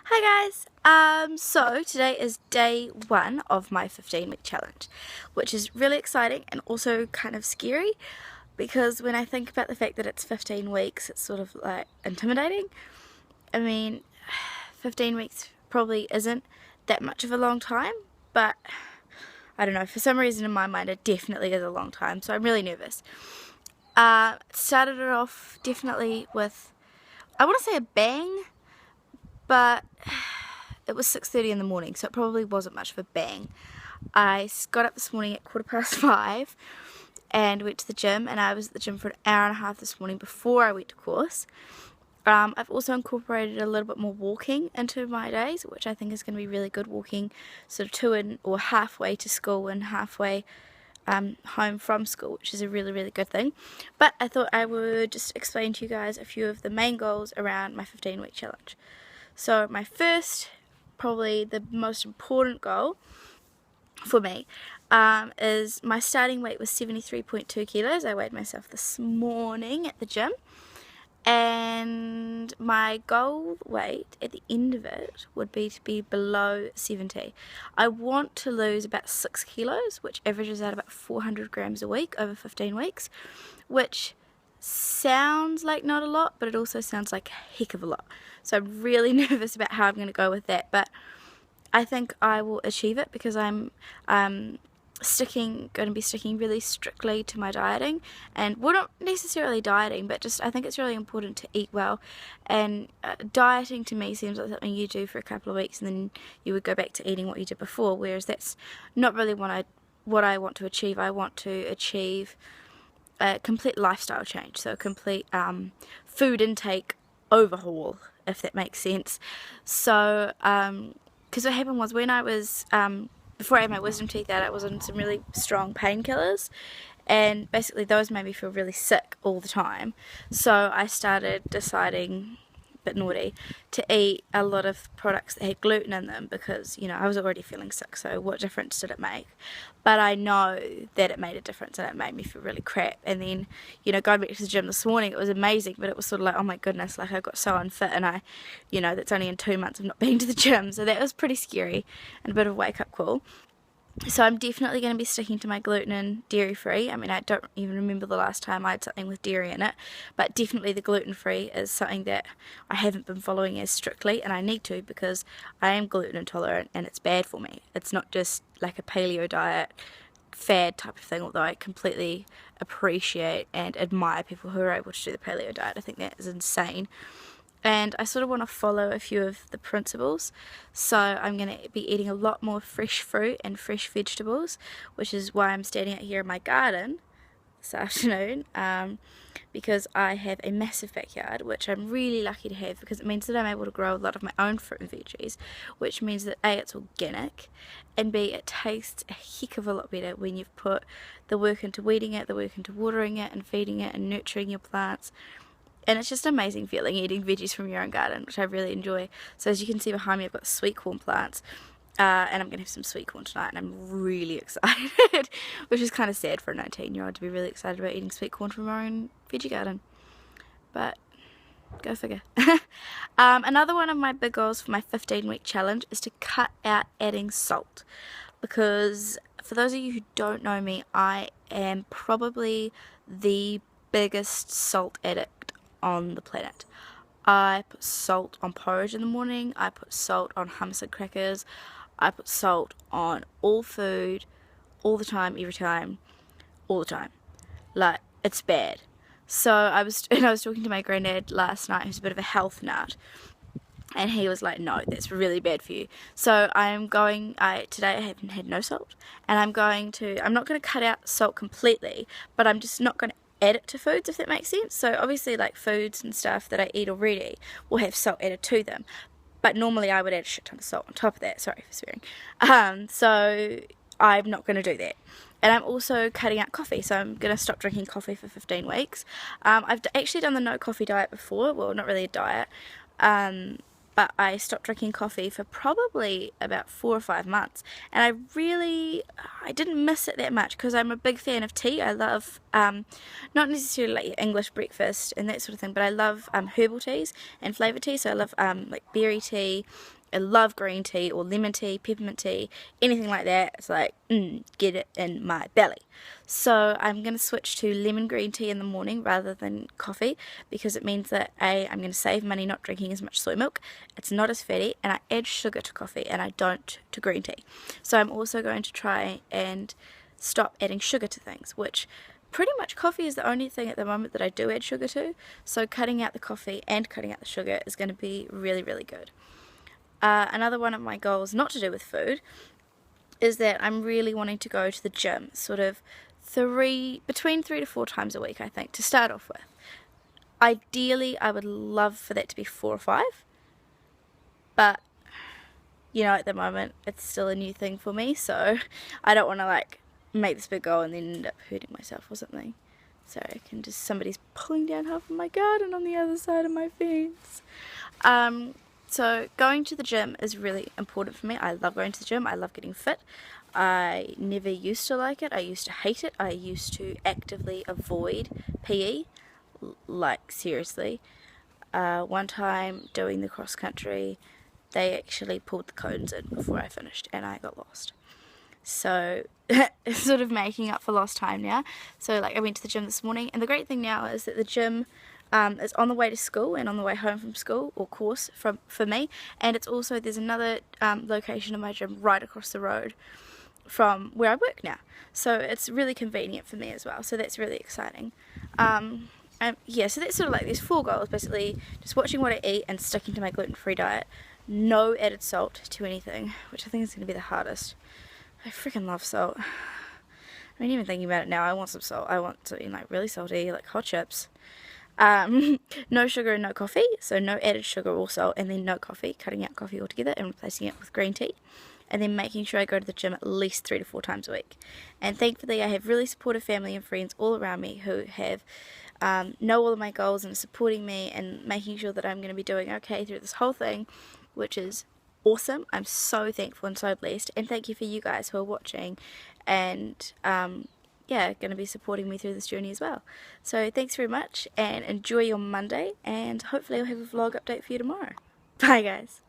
Hi guys, so today is day 1 of my 15-week challenge, which is really exciting and also kind of scary because when I think about the fact that it's 15 weeks, it's sort of like intimidating. I mean, 15 weeks probably isn't that much of a long time, but I don't know, for some reason in my mind it definitely is a long time, so I'm really nervous. Started it off definitely with, I want to say a bang, but it was 6:30 in the morning, so it probably wasn't much of a bang. I got up this morning at 5:15 and went to the gym, and I was at the gym for an hour and a half this morning before I went to course. I've also incorporated a little bit more walking into my days, which I think is going to be really good, walking sort of or halfway to school and halfway home from school, which is a really good thing. But I thought I would just explain to you guys a few of the main goals around my 15-week challenge. So my first, probably the most important goal for me is my starting weight was 73.2 kilos. I weighed myself this morning at the gym, and my goal weight at the end of it would be to be below 70. I want to lose about 6 kilos, which averages out about 400 grams a week over 15 weeks, which sounds like not a lot, but it also sounds like a heck of a lot. So I'm really nervous about how I'm going to go with that, but I think I will achieve it because I'm going to be sticking really strictly to my dieting, and well, not necessarily dieting, but just I think it's really important to eat well. And dieting to me seems like something you do for a couple of weeks and then you would go back to eating what you did before, whereas that's not really what I want to achieve. I want to achieve a complete lifestyle change, so a complete food intake overhaul, if that makes sense. So because what happened was, when I was before I had my wisdom teeth out, I was on some really strong painkillers, and basically those made me feel really sick all the time. So I started deciding, a bit naughty, to eat a lot of products that had gluten in them because, you know, I was already feeling sick, so what difference did it make? But I know that it made a difference, and it made me feel really crap. And then, you know, going back to the gym this morning, it was amazing, but it was sort of like, oh my goodness, like I got so unfit, and I, you know, that's only in 2 months of not being to the gym, so that was pretty scary and a bit of a wake-up call. So I'm definitely going to be sticking to my gluten and dairy free. I mean, I don't even remember the last time I had something with dairy in it, but definitely the gluten free is something that I haven't been following as strictly, and I need to because I am gluten intolerant and it's bad for me. It's not just like a paleo diet fad type of thing, although I completely appreciate and admire people who are able to do the paleo diet. I think that is insane. And I sort of want to follow a few of the principles. So I'm going to be eating a lot more fresh fruit and fresh vegetables, which is why I'm standing out here in my garden this afternoon, because I have a massive backyard, which I'm really lucky to have because it means that I'm able to grow a lot of my own fruit and veggies, which means that A, it's organic, and B, it tastes a heck of a lot better when you've put the work into weeding it, the work into watering it and feeding it and nurturing your plants. And it's just an amazing feeling eating veggies from your own garden, which I really enjoy. So as you can see behind me, I've got sweet corn plants, and I'm going to have some sweet corn tonight, and I'm really excited, which is kind of sad for a 19-year-old to be really excited about eating sweet corn from our own veggie garden. But go figure. Another one of my big goals for my 15-week challenge is to cut out adding salt, because for those of you who don't know me, I am probably the biggest salt addict on the planet. I put salt on porridge in the morning, I put salt on hummus and crackers, I put salt on all food, all the time, every time, all the time. Like, it's bad. So I was talking to my granddad last night, who's a bit of a health nut, and he was like, no, that's really bad for you. So today I haven't had no salt, and I'm not going to cut out salt completely, but I'm just not going to add it to foods, if that makes sense. So obviously, like, foods and stuff that I eat already will have salt added to them, but normally I would add a shit ton of salt on top of that. Sorry for swearing. So I'm not going to do that. And I'm also cutting out coffee, so I'm going to stop drinking coffee for 15 weeks. I've actually done the no coffee diet before. Well, not really a diet. but I stopped drinking coffee for probably about 4 or 5 months, and I didn't miss it that much because I'm a big fan of tea. I love, not necessarily like English breakfast and that sort of thing, but I love herbal teas and flavour tea. So I love like berry tea. I love green tea or lemon tea, peppermint tea, anything like that. It's like, get it in my belly. So I'm going to switch to lemon green tea in the morning rather than coffee, because it means that I'm going to save money not drinking as much soy milk. It's not as fatty, and I add sugar to coffee and I don't to green tea. So I'm also going to try and stop adding sugar to things, which pretty much coffee is the only thing at the moment that I do add sugar to. So cutting out the coffee and cutting out the sugar is going to be really, really good. Another one of my goals, not to do with food, is that I'm really wanting to go to the gym sort of between 3 to 4 times a week, I think, to start off with. Ideally, I would love for that to be 4 or 5, but at the moment it's still a new thing for me, so I don't want to like make this big goal and then end up hurting myself or something. So I can somebody's pulling down half of my garden on the other side of my fence. So going to the gym is really important for me. I love going to the gym. I love getting fit. I never used to like it. I used to hate it. I used to actively avoid PE, like seriously. One time doing the cross country, they actually pulled the cones in before I finished and I got lost. So it's sort of making up for lost time now. So like I went to the gym this morning, and the great thing now is that the gym is on the way to school and on the way home from school or course for me, and it's also, there's another location of my gym right across the road from where I work now, so it's really convenient for me as well, so that's really exciting. Yeah, so that's sort of like, there's 4 goals basically: just watching what I eat and sticking to my gluten-free diet, no added salt to anything, which I think is going to be the hardest. I freaking love salt. I mean, even thinking about it now, I want some salt. I want something like really salty, like hot chips. No sugar and no coffee, so no added sugar or salt, and then no coffee, cutting out coffee altogether and replacing it with green tea, and then making sure I go to the gym at least 3 to 4 times a week. And thankfully I have really supportive family and friends all around me who have know all of my goals and are supporting me and making sure that I'm going to be doing okay through this whole thing, which is awesome. I'm so thankful and so blessed, and thank you for you guys who are watching and yeah, going to be supporting me through this journey as well. So thanks very much, and enjoy your Monday, and hopefully I'll have a vlog update for you tomorrow. Bye guys.